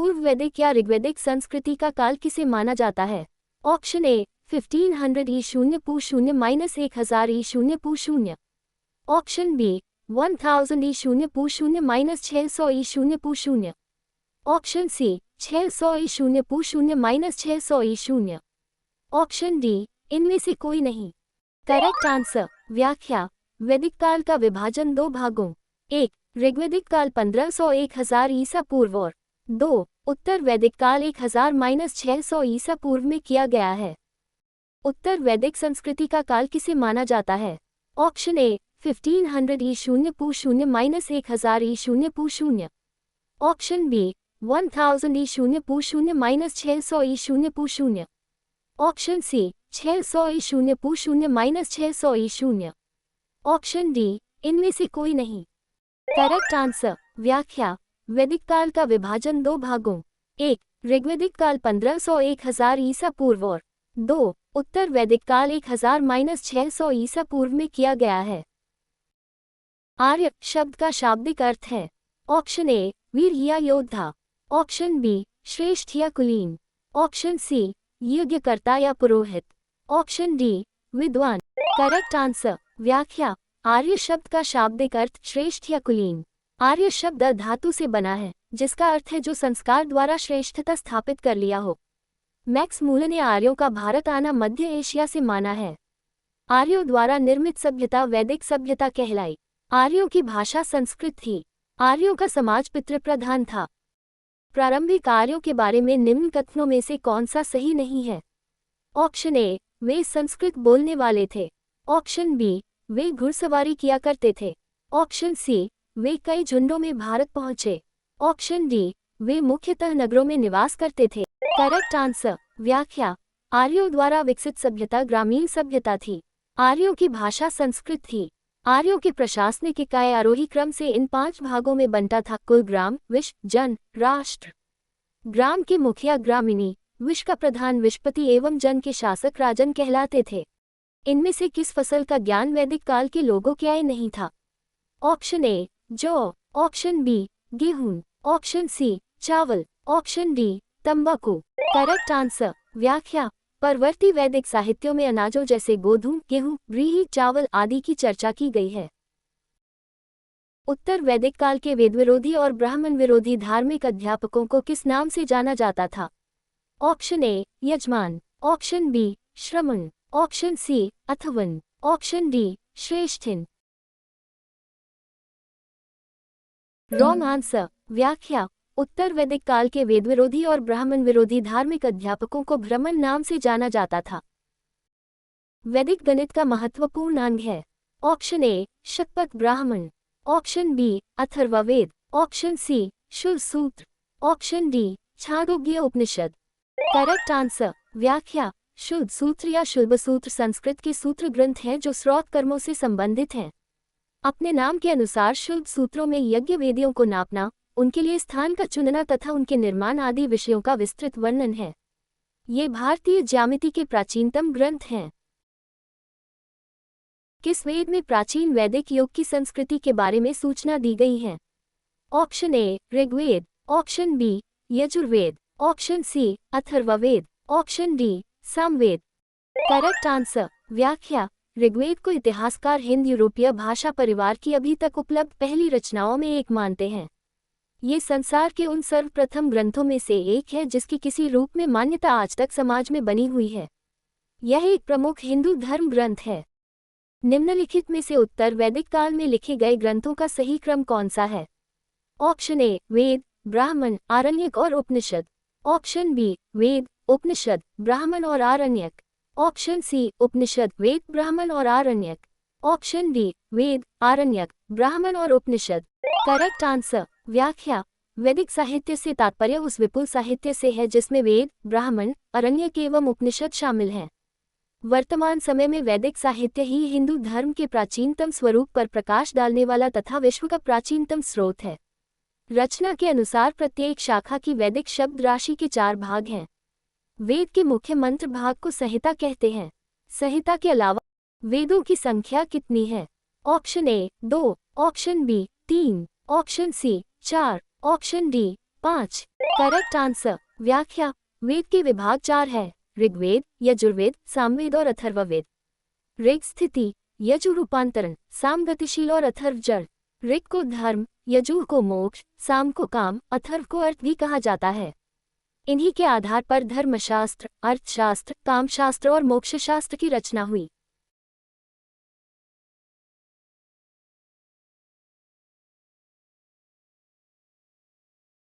पूर्व वैदिक या ऋग्वैदिक संस्कृति का काल किसे माना जाता है? ऑप्शन ए 1500 ई शून्य पू शून्य माइनस 1000 ई शून्य पू शून्य। ऑप्शन बी 1000 ई शून्य पू शून्य माइनस 600 ई शून्य पू शून्य। ऑप्शन सी 600 ई शून्य पू शून्य माइनस 600 ई शून्य। ऑप्शन डी इनमें से कोई नहीं। Correct answer. व्याख्या। वैदिक काल का विभाजन दो भागों, 1 ऋग्वैदिक काल 1500 1000 ईसा पूर्व और 2 उत्तर वैदिक काल 1000-600 ईसा पूर्व में किया गया है। उत्तर वैदिक संस्कृति का काल किसे माना जाता है? ऑप्शन ए 1500 ई शून्य पू शून्य माइनस 1000 ई शून्य पू शून्य। ऑप्शन बी 1000 ई शून्य पू शून्य माइनस 600 ई शून्य पू शून्य। ऑप्शन सी 600 ई शून्य पू शून्य माइनस 600 ई शून्य। ऑप्शन डी इनमें से कोई नहीं। Correct answer. व्याख्या। वैदिक काल का विभाजन दो भागों, 1 ऋग्वैदिक काल 1500 1000 ईसा पूर्व और 2 उत्तर वैदिक काल 1000-600 ईसा पूर्व में किया गया है। आर्य शब्द का शाब्दिक अर्थ है। ऑप्शन ए वीर या योद्धा। ऑप्शन बी श्रेष्ठ या कुलीन। ऑप्शन सी यज्ञकर्ता या पुरोहित। ऑप्शन डी विद्वान। Correct answer. व्याख्या। आर्य शब्द का शाब्दिक अर्थ श्रेष्ठ या कुलीन। आर्य शब्द धातु से बना है, जिसका अर्थ है जो संस्कार द्वारा श्रेष्ठता स्थापित कर लिया हो। मैक्स मूलर ने आर्यों का भारत आना मध्य एशिया से माना है। आर्यों द्वारा निर्मित सभ्यता वैदिक सभ्यता कहलाई। आर्यों की भाषा संस्कृत थी। आर्यों का समाज पितृप्रधान था। प्रारंभिक आर्यों के बारे में निम्न कथनों में से कौन सा सही नहीं है? ऑप्शन ए वे संस्कृत बोलने वाले थे। ऑप्शन बी वे घुड़सवारी किया करते थे। ऑप्शन सी वे कई झुंडों में भारत पहुंचे। ऑप्शन डी वे मुख्यतः नगरों में निवास करते थे। Correct answer. व्याख्या। आर्यों द्वारा विकसित सभ्यता ग्रामीण सभ्यता थी। आर्यों की भाषा संस्कृत थी। आर्यों के प्रशासनिक इकाई आरोही क्रम से इन 5 भागों में बंटा था: कुल, ग्राम, विश, जन, राष्ट्र। ग्राम के मुखिया ग्रामिणी, विश का प्रधान विशपति एवं जन के शासक राजन कहलाते थे। इनमें से किस फसल का ज्ञान वैदिक काल के लोगों के आए नहीं था? ऑप्शन ए जौ। ऑप्शन बी गेहूं। ऑप्शन सी चावल। ऑप्शन डी तंबाकू। Correct answer. व्याख्या। परवर्ती वैदिक साहित्यों में अनाजों जैसे गोधूम, गेहूं, व्रीहि, चावल आदि की चर्चा की गई है। उत्तर वैदिक काल के वेद विरोधी और ब्राह्मण विरोधी धार्मिक अध्यापकों को किस नाम से जाना जाता था? ऑप्शन ए यजमान। ऑप्शन बी श्रमण। ऑप्शन सी अथर्वन। ऑप्शन डी श्रेष्ठिन। Wrong answer. व्याख्या। उत्तर वैदिक काल के वेद विरोधी और ब्राह्मण विरोधी धार्मिक अध्यापकों को ब्राह्मण नाम से जाना जाता था। वैदिक गणित का महत्वपूर्ण अंग है। Option A Shatapatha Brahmana. Option B Atharvaveda. Option C Shulba Sutra. Option D Chandogya Upanishad. Correct answer. व्याख्या। शुल्ब सूत्र या शुल्ब सूत्र संस्कृत के सूत्र ग्रंथ हैं जो श्रौत कर्मों से संबंधित हैं। अपने नाम के अनुसार शुल्ब सूत्रों में यज्ञ वेदियों को नापना, उनके लिए स्थान का चुनना तथा उनके निर्माण आदि विषयों का विस्तृत वर्णन है। ये भारतीय ज्यामिति के प्राचीनतम ग्रंथ हैं। किस वेद में प्राचीन वैदिक युग की संस्कृति के बारे में सूचना दी गई है? Option A Rigveda. Option B Yajurveda. Option C Atharvaveda. Option D Samaveda. Correct answer. व्याख्या। ऋग्वेद को इतिहासकार हिंद यूरोपीय भाषा परिवार की अभी तक उपलब्ध पहली रचनाओं में एक मानते हैं। ये संसार के उन सर्वप्रथम ग्रंथों में से एक है जिसकी किसी रूप में मान्यता आज तक समाज में बनी हुई है। यह एक प्रमुख हिंदू धर्म ग्रंथ है। निम्नलिखित में से उत्तर वैदिक काल में लिखे गए ग्रंथों का सही क्रम कौन सा है? ऑप्शन ए वेद, ब्राह्मण, आरण्यक और उपनिषद। ऑप्शन बी वेद, उपनिषद, ब्राह्मण और आरण्यक। ऑप्शन सी उपनिषद, वेद, ब्राह्मण और आरण्यक। ऑप्शन डी वेद, आरण्यक, ब्राह्मण और उपनिषद। Correct answer. व्याख्या। वैदिक साहित्य से तात्पर्य उस विपुल साहित्य से है जिसमें वेद, ब्राह्मण, आरण्यक एवं उपनिषद शामिल हैं। वर्तमान समय में वैदिक साहित्य ही हिंदू धर्म के प्राचीनतम स्वरूप पर प्रकाश डालने वाला तथा विश्व का प्राचीनतम स्रोत है। रचना के अनुसार प्रत्येक शाखा की वैदिक शब्द राशि के 4 भाग हैं। वेद के मुख्य मंत्र भाग को संहिता कहते हैं। संहिता के अलावा वेदों की संख्या कितनी है? Option A 2, option B 3, option C 4, option D 5। Correct answer. व्याख्या। वेद के विभाग 4 है, ऋग्वेद, यजुर्वेद, सामवेद और अथर्ववेद। ऋग स्थिति, यजु रूपांतरण, साम गतिशील और अथर्व जड़। ऋग को धर्म, यजु को मोक्ष, साम को काम, अथर्व को अर्थ भी कहा जाता है। इन्हीं के आधार पर धर्मशास्त्र, अर्थशास्त्र, कामशास्त्र और मोक्षशास्त्र की रचना हुई।